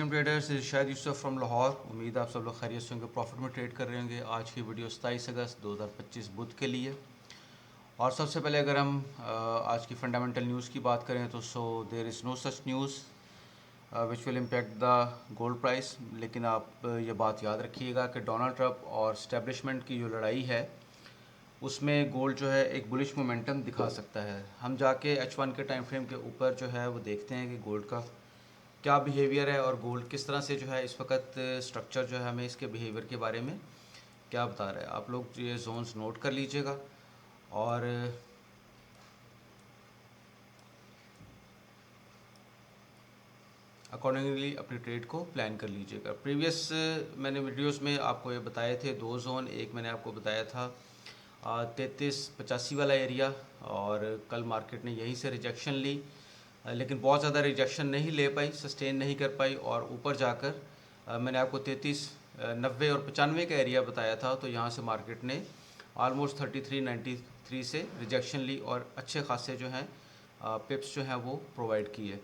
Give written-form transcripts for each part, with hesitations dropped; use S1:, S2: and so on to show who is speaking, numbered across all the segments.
S1: अस्सलाम ट्रेडर्स, शायद यूसुफ फ्रॉम लाहौर। उम्मीद है आप सब लोग खैरियत से होंगे, प्रॉफिट में ट्रेड कर रहे होंगे। आज की वीडियो 27 अगस्त 2025 बुध के लिए। और सबसे पहले अगर हम आज की फंडामेंटल न्यूज़ की बात करें तो there is no such news which will impact the gold price. लेकिन आप ये बात याद रखिएगा कि डोनाल्ड ट्रंप और स्टैब्लिशमेंट की जो लड़ाई है उसमें गोल्ड जो है एक बुलिश मोमेंटम दिखा सकता है। हम जाके H1 के टाइम फ्रेम के ऊपर जो है वो देखते हैं कि गोल्ड का क्या बिहेवियर है और गोल्ड किस तरह से जो है इस वक्त स्ट्रक्चर जो है हमें इसके बिहेवियर के बारे में क्या बता रहा है। आप लोग ये जोन्स नोट कर लीजिएगा और अकॉर्डिंगली अपनी ट्रेड को प्लान कर लीजिएगा। प्रीवियस मैंने वीडियोस में आपको ये बताए थे दो जोन। एक मैंने आपको बताया था 3385 वाला एरिया, और कल मार्केट ने यहीं से रिजेक्शन ली, लेकिन बहुत ज़्यादा रिजेक्शन नहीं ले पाई, सस्टेन नहीं कर पाई और ऊपर जाकर मैंने आपको 3390 और 95 का एरिया बताया था। तो यहाँ से मार्केट ने ऑलमोस्ट 3393 से रिजेक्शन ली और अच्छे खासे जो हैं पिप्स जो हैं वो प्रोवाइड किए।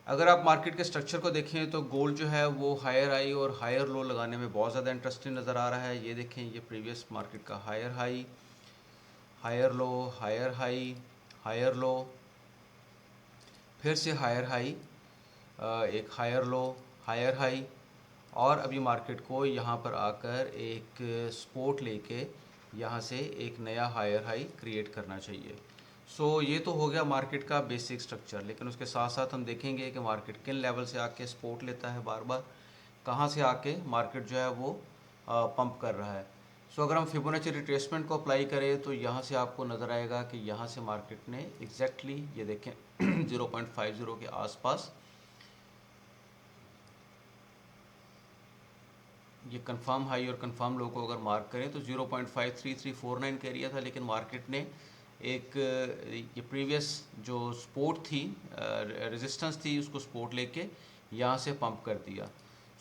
S1: अगर आप मार्केट के स्ट्रक्चर को देखें तो गोल्ड जो है वो हायर हाई और हायर लो लगाने में बहुत ज़्यादा इंटरेस्टिंग नज़र आ रहा है। ये देखें, ये प्रीवियस मार्केट का higher high, higher low, higher high, higher low, फिर से हायर हाई, एक हायर लो, हायर हाई, और अभी मार्केट को यहाँ पर आकर एक सपोर्ट लेके यहाँ से एक नया हायर हाई क्रिएट करना चाहिए। ये तो हो गया मार्केट का बेसिक स्ट्रक्चर। लेकिन उसके साथ साथ हम देखेंगे कि मार्केट किन लेवल से आके सपोर्ट लेता है, बार बार कहाँ से आके मार्केट जो है वो पंप कर रहा है। अगर हम फिबोनाची रिट्रेसमेंट को अप्लाई करें तो यहाँ से आपको नज़र आएगा कि यहाँ से मार्केट ने एग्जैक्टली ये देखें 0.50 के आसपास ये कंफर्म हाई और कंफर्म लो को अगर मार्क करें तो 0.53349 का एरिया था। लेकिन मार्केट ने एक ये प्रीवियस जो सपोर्ट थी, रेजिस्टेंस थी, उसको सपोर्ट लेके यहाँ से पंप कर दिया।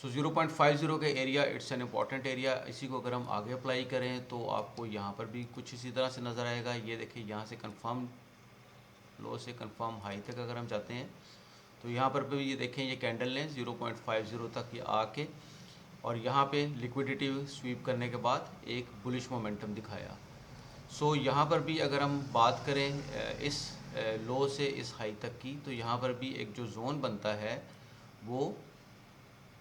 S1: 0.50 का area it's an important area. इसी को अगर हम आगे अप्लाई करें तो आपको यहाँ पर भी कुछ इसी तरह से नज़र आएगा। ये देखिए, यहाँ से कंफर्म लो से कंफर्म हाई तक अगर हम जाते हैं तो यहाँ पर भी ये देखें, ये कैंडल ने 0.50 तक ये आके और यहाँ पे लिक्विडिटी स्वीप करने के बाद एक बुलिश मोमेंटम दिखाया। यहाँ पर भी अगर हम बात करें इस लो से इस हाई तक की, तो यहाँ पर भी एक जो जोन बनता है वो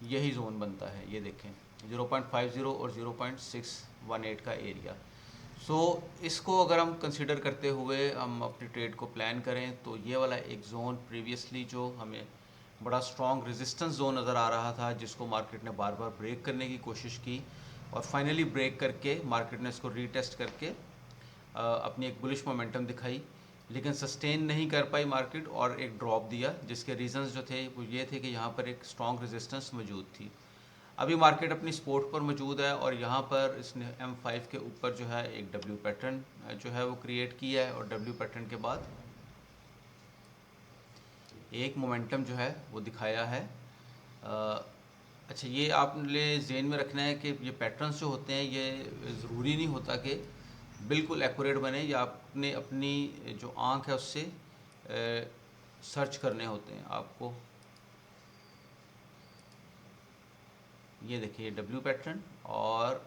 S1: यही जोन बनता है। ये देखें 0.50 और 0.618 का एरिया। इसको अगर हम कंसिडर करते हुए हम अपनी ट्रेड को प्लान करें तो ये वाला एक ज़ोन प्रीवियसली जो हमें बड़ा स्ट्रॉन्ग रेजिस्टेंस जोन नज़र आ रहा था, जिसको मार्केट ने बार बार ब्रेक करने की कोशिश की और फाइनली ब्रेक करके मार्केट ने इसको रीटेस्ट करके अपनी एक बुलिश मोमेंटम दिखाई, लेकिन सस्टेन नहीं कर पाई मार्केट और एक ड्रॉप दिया, जिसके रीजंस जो थे वो ये थे कि यहाँ पर एक स्ट्रॉन्ग रेजिस्टेंस मौजूद थी। अभी मार्केट अपनी सपोर्ट पर मौजूद है और यहाँ पर इसने M5 के ऊपर जो है एक W पैटर्न जो है वो क्रिएट किया है और W पैटर्न के बाद एक मोमेंटम जो है वो दिखाया है। अच्छा, ये आपने ज़हन में रखना है कि ये पैटर्न्स जो होते हैं ये ज़रूरी नहीं होता कि बिल्कुल एक्यूरेट बने, या आपने अपनी जो आँख है उससे सर्च करने होते हैं आपको। ये देखिए W पैटर्न, और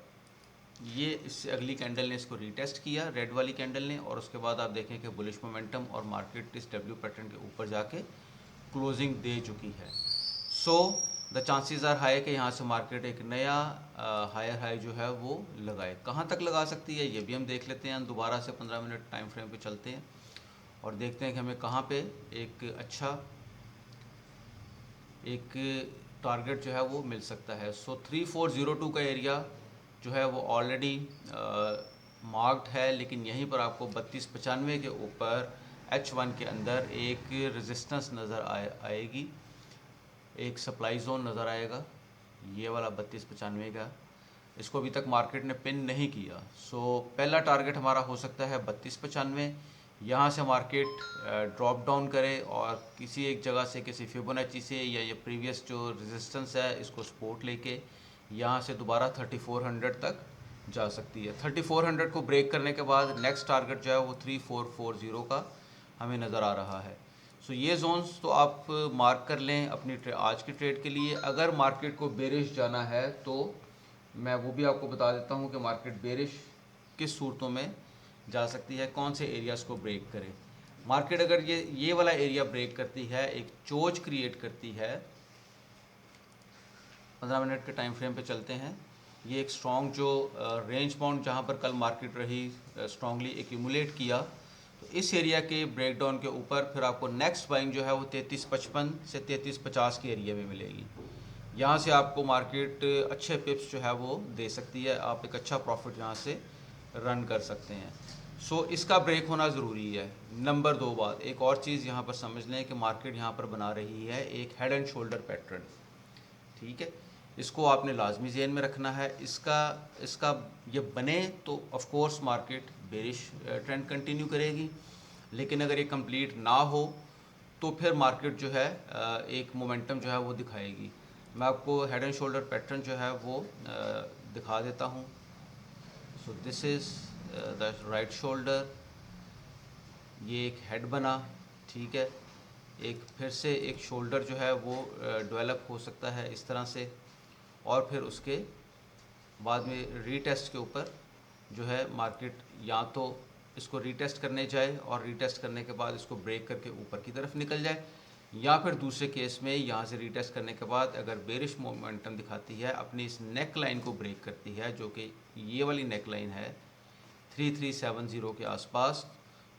S1: ये इससे अगली कैंडल ने इसको रीटेस्ट किया, रेड वाली कैंडल ने, और उसके बाद आप देखें कि बुलिश मोमेंटम और मार्केट इस W पैटर्न के ऊपर जाके क्लोजिंग दे चुकी है। द चांसेस आर हाई कि यहाँ से मार्केट एक नया हायर हाई जो है वो लगाए। कहाँ तक लगा सकती है ये भी हम देख लेते हैं। दोबारा से 15 मिनट टाइम फ्रेम पे चलते हैं और देखते हैं कि हमें कहाँ पे एक अच्छा एक टारगेट जो है वो मिल सकता है। 3402 का एरिया जो है वो ऑलरेडी मार्क्ड है, लेकिन यहीं पर आपको 3295 के ऊपर H1 के अंदर एक रेजिस्टेंस नज़र आएगी, एक सप्लाई जोन नज़र आएगा, ये वाला 3295 का। इसको अभी तक मार्केट ने पिन नहीं किया। पहला टारगेट हमारा हो सकता है 3295। यहाँ से मार्केट ड्रॉप डाउन करे और किसी एक जगह से, किसी फिबोनाची से, या ये प्रीवियस जो रेजिस्टेंस है इसको सपोर्ट लेके यहाँ से दोबारा 3400 तक जा सकती है। 3400 को ब्रेक करने के बाद नेक्स्ट टारगेट जो है वो 3440 का हमें नज़र आ रहा है। सो ये जोन्स तो आप मार्क कर लें अपनी आज की ट्रेड के लिए। अगर मार्केट को बेरिश जाना है तो मैं वो भी आपको बता देता हूँ कि मार्केट बेरिश किस सूरतों में जा सकती है, कौन से एरियाज़ को ब्रेक करें। मार्केट अगर ये वाला एरिया ब्रेक करती है, एक चोच क्रिएट करती है, 15 मिनट के टाइम फ्रेम पे चलते हैं। ये एक स्ट्रॉन्ग जो रेंज बाउंड जहाँ पर कल मार्केट रही, स्ट्रॉन्गली एक्यूमुलेट किया, तो इस एरिया के ब्रेकडाउन के ऊपर फिर आपको नेक्स्ट बाइंग जो है वो 33.55 से 33.50 के एरिया में मिलेगी। यहाँ से आपको मार्केट अच्छे पिप्स जो है वो दे सकती है, आप एक अच्छा प्रॉफिट यहाँ से रन कर सकते हैं। सो इसका ब्रेक होना ज़रूरी है। नंबर 2 बात, एक और चीज़ यहाँ पर समझ लें कि मार्केट यहाँ पर बना रही है एक हेड एंड शोल्डर पैटर्न, ठीक है। इसको आपने लाजमी ज़हन में रखना है। इसका ये बने तो of course market bearish trend continue करेगी, लेकिन अगर ये कंप्लीट ना हो तो फिर मार्केट जो है एक मोमेंटम जो है वो दिखाएगी। मैं आपको हेड एंड शोल्डर पैटर्न जो है वो दिखा देता हूँ। So this is the right shoulder, ये एक हेड बना, ठीक है। एक फिर से एक शोल्डर जो है वो डेवलप हो सकता है इस तरह से, और फिर उसके बाद में रीटेस्ट के ऊपर जो है मार्केट या तो इसको रीटेस्ट करने जाए और रीटेस्ट करने के बाद इसको ब्रेक करके ऊपर की तरफ निकल जाए, या फिर दूसरे केस में यहाँ से रीटेस्ट करने के बाद अगर बेरिश मोमेंटम दिखाती है, अपनी इस नेक लाइन को ब्रेक करती है जो कि ये वाली नेक लाइन है 3370 के आसपास,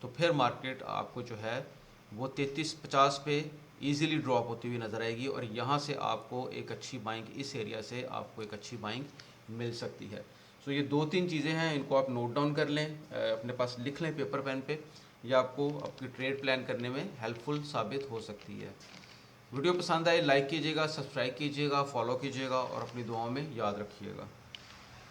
S1: तो फिर मार्केट आपको जो है वो 3350 पे इजीली ड्रॉप होती हुई नज़र आएगी, और यहाँ से आपको एक अच्छी बाइंग, इस एरिया से आपको एक अच्छी बाइंग मिल सकती है। सो ये 2-3 चीज़ें हैं, इनको आप नोट डाउन कर लें, अपने पास लिख लें पेपर पेन पे, ये आपको अपनी ट्रेड प्लान करने में हेल्पफुल साबित हो सकती है। वीडियो पसंद आए लाइक कीजिएगा, सब्सक्राइब कीजिएगा, फॉलो कीजिएगा और अपनी दुआओं में याद रखिएगा।